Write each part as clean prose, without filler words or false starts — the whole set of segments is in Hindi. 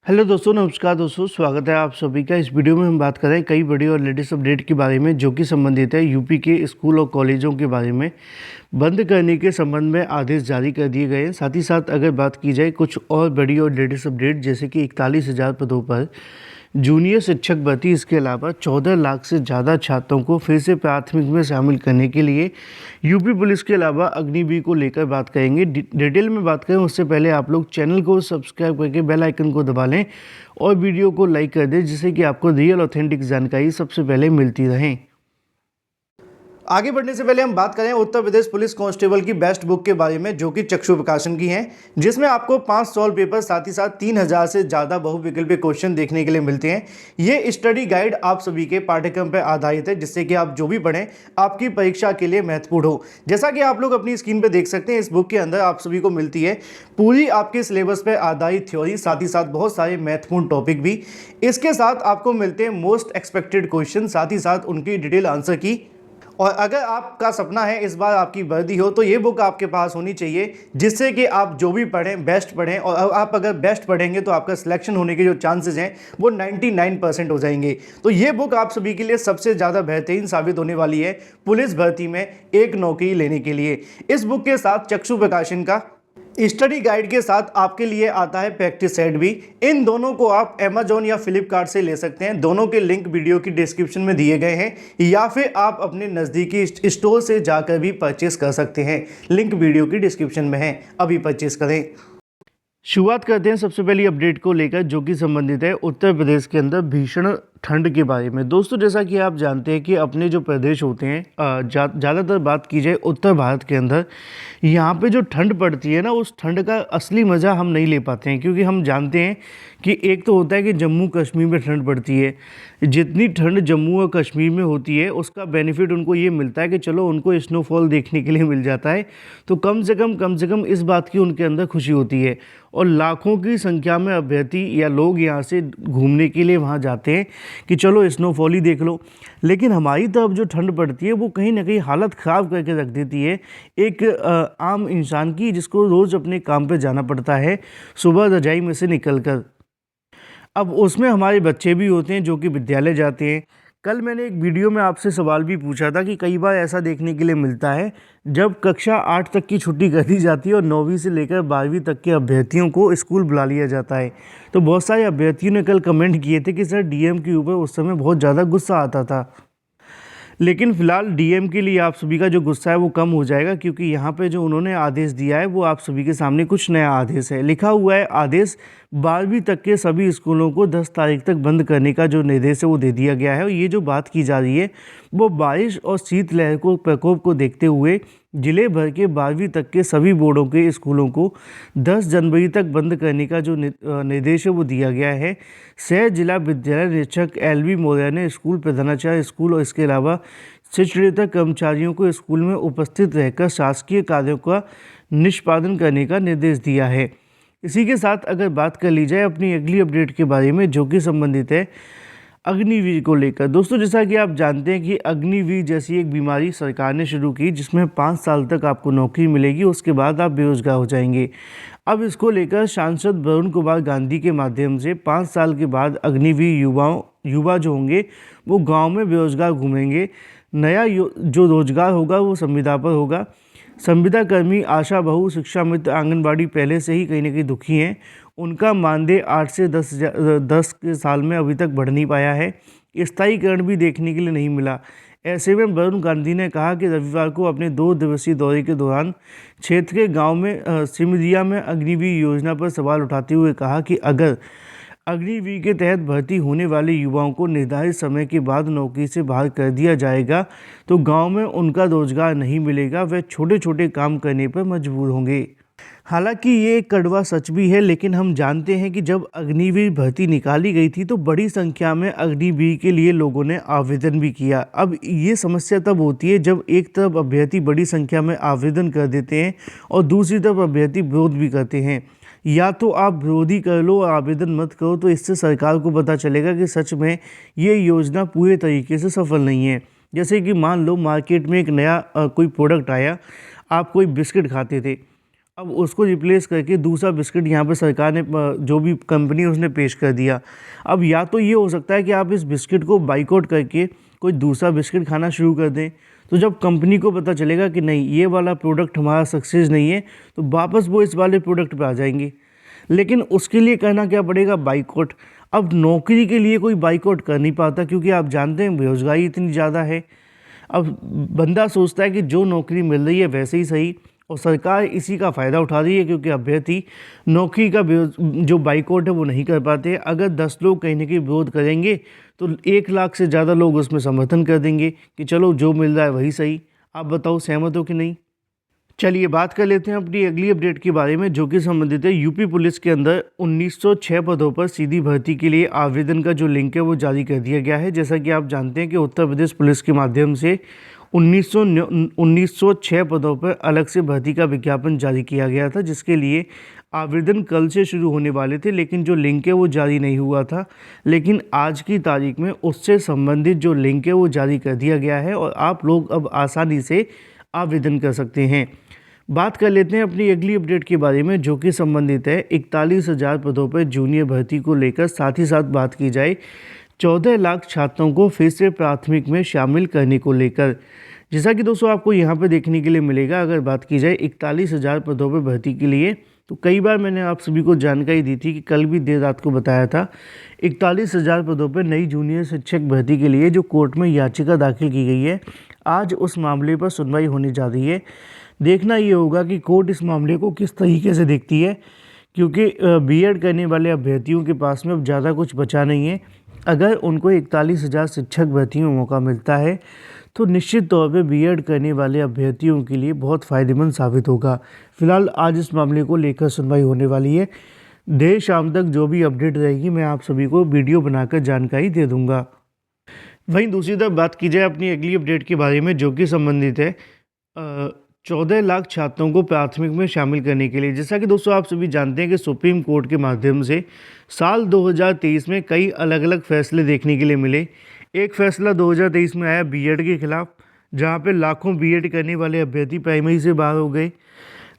हेलो दोस्तों, नमस्कार दोस्तों। स्वागत है आप सभी का। इस वीडियो में हम बात कर रहे हैं कई बड़ी और लेटेस्ट अपडेट के बारे में जो कि संबंधित है यूपी के स्कूल और कॉलेजों के बारे में। बंद करने के संबंध में आदेश जारी कर दिए गए हैं। साथ ही साथ अगर बात की जाए कुछ और बड़ी और लेटेस्ट अपडेट, जैसे कि 41,000 पदों पर जूनियर शिक्षक भर्ती, इसके अलावा 14 लाख से ज़्यादा छात्रों को फिर से प्राथमिक में शामिल करने के लिए यूपी पुलिस के अलावा अग्निवीर को लेकर बात करेंगे। डिटेल में बात करें उससे पहले आप लोग चैनल को सब्सक्राइब करके बेल आइकन को दबा लें और वीडियो को लाइक कर दें, जिससे कि आपको रियल ऑथेंटिक जानकारी सबसे पहले मिलती रहे। आगे बढ़ने से पहले हम बात करें उत्तर प्रदेश पुलिस कांस्टेबल की बेस्ट बुक के बारे में, जो कि चक्षु प्रकाशन की है, जिसमें आपको 5 सॉल्व पेपर साथ ही साथ 3000 से ज़्यादा बहुविकल्पीय क्वेश्चन देखने के लिए मिलते हैं। ये स्टडी गाइड आप सभी के पाठ्यक्रम पर आधारित है, जिससे कि आप जो भी पढ़ें आपकी परीक्षा के लिए महत्वपूर्ण हो। जैसा कि आप लोग अपनी स्क्रीन पर देख सकते हैं, इस बुक के अंदर आप सभी को मिलती है पूरी आपके सिलेबस पर आधारित थ्योरी, साथ ही साथ बहुत सारे महत्वपूर्ण टॉपिक भी। इसके साथ आपको मिलते हैं मोस्ट एक्सपेक्टेड क्वेश्चन, साथ ही साथ उनकी डिटेल आंसर की। और अगर आपका सपना है इस बार आपकी वर्दी हो, तो ये बुक आपके पास होनी चाहिए, जिससे कि आप जो भी पढ़ें बेस्ट पढ़ें। और आप अगर बेस्ट पढ़ेंगे तो आपका सिलेक्शन होने के जो चांसेस हैं वो 99% हो जाएंगे। तो ये बुक आप सभी के लिए सबसे ज़्यादा बेहतरीन साबित होने वाली है पुलिस भर्ती में एक नौकरी लेने के लिए। इस बुक के साथ चक्षु प्रकाशन का स्टडी गाइड के साथ आपके लिए आता है प्रैक्टिस सेट भी। इन दोनों को आप अमेजोन या फ्लिपकार्ट से ले सकते हैं। दोनों के लिंक वीडियो की डिस्क्रिप्शन में दिए गए हैं, या फिर आप अपने नज़दीकी स्टोर से जाकर भी परचेस कर सकते हैं। लिंक वीडियो की डिस्क्रिप्शन में है, अभी परचेस करें। शुरुआत करते हैं सबसे पहली अपडेट को लेकर, जो कि संबंधित है उत्तर प्रदेश के अंदर भीषण ठंड के बारे में। दोस्तों, जैसा कि आप जानते हैं कि अपने जो प्रदेश होते हैं, ज़्यादातर बात की जाए उत्तर भारत के अंदर, यहाँ पे जो ठंड पड़ती है ना, उस ठंड का असली मज़ा हम नहीं ले पाते हैं। क्योंकि हम जानते हैं कि एक तो होता है कि जम्मू कश्मीर में ठंड पड़ती है। जितनी ठंड जम्मू और कश्मीर में होती है, उसका बेनिफिट उनको ये मिलता है कि चलो उनको स्नोफॉल देखने के लिए मिल जाता है। तो कम से कम इस बात की उनके अंदर खुशी होती है। और लाखों की संख्या में अभ्यर्थी या लोग यहाँ से घूमने के लिए वहाँ जाते हैं कि चलो स्नोफॉल ही देख लो। लेकिन हमारी तरफ जो ठंड पड़ती है वो कहीं ना कहीं हालत ख़राब करके रख देती है एक आम इंसान की, जिसको रोज़ अपने काम पे जाना पड़ता है सुबह रजाई में से निकलकर। अब उसमें हमारे बच्चे भी होते हैं जो कि विद्यालय जाते हैं। कल मैंने एक वीडियो में आपसे सवाल भी पूछा था कि कई बार ऐसा देखने के लिए मिलता है जब कक्षा 8 तक की छुट्टी कर दी जाती है और 9वीं से लेकर 12वीं तक के अभ्यर्थियों को स्कूल बुला लिया जाता है। तो बहुत सारे अभ्यर्थियों ने कल कमेंट किए थे कि सर डीएम के ऊपर उस समय बहुत ज़्यादा गुस्सा आता था। लेकिन फ़िलहाल डीएम के लिए आप सभी का जो गुस्सा है वो कम हो जाएगा, क्योंकि यहाँ पे जो उन्होंने आदेश दिया है वो आप सभी के सामने कुछ नया आदेश है। लिखा हुआ है आदेश 12वीं तक के सभी स्कूलों को 10 तारीख तक बंद करने का जो निर्देश है वो दे दिया गया है। और ये जो बात की जा रही है वो बारिश और शीतलहर को प्रकोप को देखते हुए जिले भर के 12वीं तक के सभी बोर्डों के स्कूलों को 10 जनवरी तक बंद करने का जो निर्देश है वो दिया गया है। शहर जिला विद्यालय निरीक्षक एलवी मौर्य ने स्कूल प्रधानाचार्य स्कूल और इसके अलावा शिक्षणेतर कर्मचारियों को स्कूल में उपस्थित रहकर शासकीय कार्यों का निष्पादन करने का निर्देश दिया है। इसी के साथ अगर बात कर ली जाए अपनी अगली अपडेट के बारे में, जो कि संबंधित है अग्निवीर को लेकर। दोस्तों, जैसा कि आप जानते हैं कि अग्निवीर जैसी एक बीमारी सरकार ने शुरू की, जिसमें 5 साल तक आपको नौकरी मिलेगी, उसके बाद आप बेरोजगार हो जाएंगे। अब इसको लेकर सांसद वरुण कुमार गांधी के माध्यम से 5 साल के बाद अग्निवीर युवा जो होंगे वो गांव में बेरोजगार घूमेंगे। नया जो रोजगार होगा वो संविदा पर होगा। संविदा कर्मी, आशा बहू, शिक्षा मित्र, आंगनबाड़ी पहले से ही कहीं ना कहीं दुखी हैं। उनका मानदेय 8 से 10 के साल में अभी तक बढ़ नहीं पाया है। स्थायीकरण भी देखने के लिए नहीं मिला। ऐसे में वरुण गांधी ने कहा कि रविवार को अपने 2 दिवसीय दौरे के दौरान क्षेत्र के गांव में सिमरिया में अग्निवीर योजना पर सवाल उठाते हुए कहा कि अगर अग्निवीर के तहत भर्ती होने वाले युवाओं को निर्धारित समय के बाद नौकरी से बाहर कर दिया जाएगा तो गांव में उनका रोजगार नहीं मिलेगा, वे छोटे छोटे काम करने पर मजबूर होंगे। हालांकि ये एक कड़वा सच भी है, लेकिन हम जानते हैं कि जब अग्निवीर भर्ती निकाली गई थी तो बड़ी संख्या में अग्निवीर के लिए लोगों ने आवेदन भी किया। अब ये समस्या तब होती है जब एक तरफ अभ्यर्थी बड़ी संख्या में आवेदन कर देते हैं और दूसरी तरफ अभ्यर्थी विरोध भी करते हैं। या तो आप विरोधी कर लो और आवेदन मत करो, तो इससे सरकार को पता चलेगा कि सच में ये योजना पूरे तरीके से सफल नहीं है। जैसे कि मान लो मार्केट में एक नया कोई प्रोडक्ट आया, आप कोई बिस्किट खाते थे, अब उसको रिप्लेस करके दूसरा बिस्किट यहाँ पे सरकार ने जो भी कंपनी उसने पेश कर दिया। अब या तो ये हो सकता है कि आप इस बिस्किट को बाइकआउट करके कोई दूसरा बिस्किट खाना शुरू कर दें, तो जब कंपनी को पता चलेगा कि नहीं ये वाला प्रोडक्ट हमारा सक्सेस नहीं है, तो वापस वो इस वाले प्रोडक्ट पे आ जाएंगे। लेकिन उसके लिए करना क्या पड़ेगा, बाइकआउट। अब नौकरी के लिए कोई बाइकआउट कर नहीं पाता, क्योंकि आप जानते हैं बेरोजगारी इतनी ज़्यादा है। अब बंदा सोचता है कि जो नौकरी मिल रही है वैसे ही सही, और सरकार इसी का फ़ायदा उठा रही है, क्योंकि अभ्यर्थी नौकरी का जो बाइकआउट है वो नहीं कर पाते। अगर 10 लोग कहीं ना कहीं विरोध करेंगे तो 1 लाख से ज़्यादा लोग उसमें समर्थन कर देंगे कि चलो जो मिल रहा है वही सही। आप बताओ सहमत हो कि नहीं। चलिए बात कर लेते हैं अपनी अगली अपडेट के बारे में, जो कि संबंधित है यूपी पुलिस के अंदर 1906 पदों पर सीधी भर्ती के लिए आवेदन का जो लिंक है वो जारी कर दिया गया है। जैसा कि आप जानते हैं कि उत्तर प्रदेश पुलिस के माध्यम से 1906 पदों पर अलग से भर्ती का विज्ञापन जारी किया गया था, जिसके लिए आवेदन कल से शुरू होने वाले थे, लेकिन जो लिंक है वो जारी नहीं हुआ था। लेकिन आज की तारीख में उससे संबंधित जो लिंक है वो जारी कर दिया गया है और आप लोग अब आसानी से आवेदन कर सकते हैं। बात कर लेते हैं अपनी अगली अपडेट के बारे में, जो कि संबंधित है 41,000 पदों पर जूनियर भर्ती को लेकर। साथ ही साथ बात की जाए 14 लाख छात्रों को फिर से प्राथमिक में शामिल करने को लेकर। जैसा कि दोस्तों आपको यहाँ पे देखने के लिए मिलेगा, अगर बात की जाए 41,000 पदों पर भर्ती के लिए, तो कई बार मैंने आप सभी को जानकारी दी थी कि कल भी देर रात को बताया था 41,000 पदों पर नई जूनियर शिक्षक भर्ती के लिए जो कोर्ट में याचिका दाखिल की गई है, आज उस मामले पर सुनवाई होने जा रही है। देखना ये होगा कि कोर्ट इस मामले को किस तरीके से देखती है, क्योंकि बीएड करने वाले अभ्यर्थियों के पास में अब ज़्यादा कुछ बचा नहीं है। अगर उनको 41,000 शिक्षक भर्ती में मौका मिलता है तो निश्चित तौर पे बीएड करने वाले अभ्यर्थियों के लिए बहुत फ़ायदेमंद साबित होगा। फिलहाल आज इस मामले को लेकर सुनवाई होने वाली है। देर शाम तक जो भी अपडेट रहेगी मैं आप सभी को वीडियो बनाकर जानकारी दे दूंगा। वहीं दूसरी तरफ बात की जाए अपनी अगली अपडेट के बारे में, जो कि संबंधित है 14 लाख छात्रों को प्राथमिक में शामिल करने के लिए। जैसा कि दोस्तों आप सभी जानते हैं कि सुप्रीम कोर्ट के माध्यम से साल 2023 में कई अलग अलग फैसले देखने के लिए मिले। एक फैसला 2023 में आया बीएड के खिलाफ, जहां पे लाखों बीएड करने वाले अभ्यर्थी प्राइमरी से बाहर हो गए।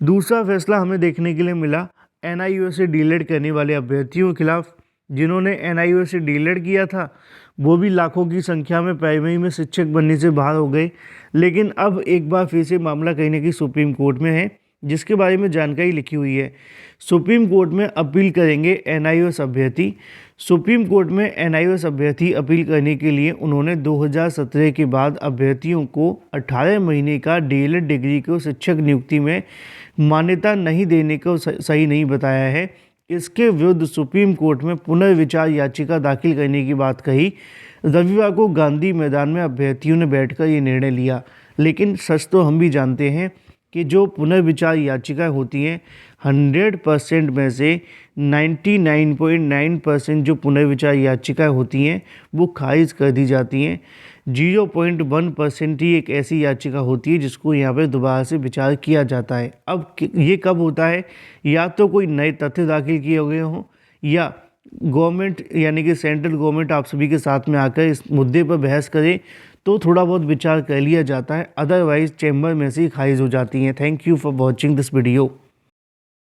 दूसरा फैसला हमें देखने के लिए मिला एनआईओ से डीलेड करने वाले अभ्यर्थियों के खिलाफ। जिन्होंने एनआईओ से डीलेड किया था वो भी लाखों की संख्या में प्राइमरी में शिक्षक बनने से बाहर हो गए। लेकिन अब एक बार फिर से मामला कहीं ना कहीं सुप्रीम कोर्ट में है, जिसके बारे में जानकारी लिखी हुई है। सुप्रीम कोर्ट में अपील करेंगे एनआईओएस अभ्यर्थी। सुप्रीम कोर्ट में एनआईओएस अभ्यर्थी अपील करने के लिए उन्होंने 2017 के बाद अभ्यर्थियों को 18 महीने का डीएलएड डिग्री को शिक्षक नियुक्ति में मान्यता नहीं देने को सही नहीं बताया है। इसके विरुद्ध सुप्रीम कोर्ट में पुनर्विचार याचिका दाखिल करने की बात कही। रविवार को गांधी मैदान में अभ्यर्थियों ने बैठकर ये निर्णय लिया। लेकिन सच तो हम भी जानते हैं कि जो पुनर्विचार याचिकाएं होती हैं 100% में से 99.9% जो पुनर्विचार याचिकाएं होती हैं वो खारिज कर दी जाती हैं। 0.1% ही एक ऐसी याचिका होती है जिसको यहाँ पे दोबारा से विचार किया जाता है। अब ये कब होता है, या तो कोई नए तथ्य दाखिल किए गए हों, या गवर्नमेंट यानी कि सेंट्रल गवर्नमेंट आप सभी के साथ में आकर इस मुद्दे पर बहस करे तो थोड़ा बहुत विचार कर लिया जाता है। अदरवाइज चैम्बर में से ही खारिज हो जाती हैं। Thank you for watching this video.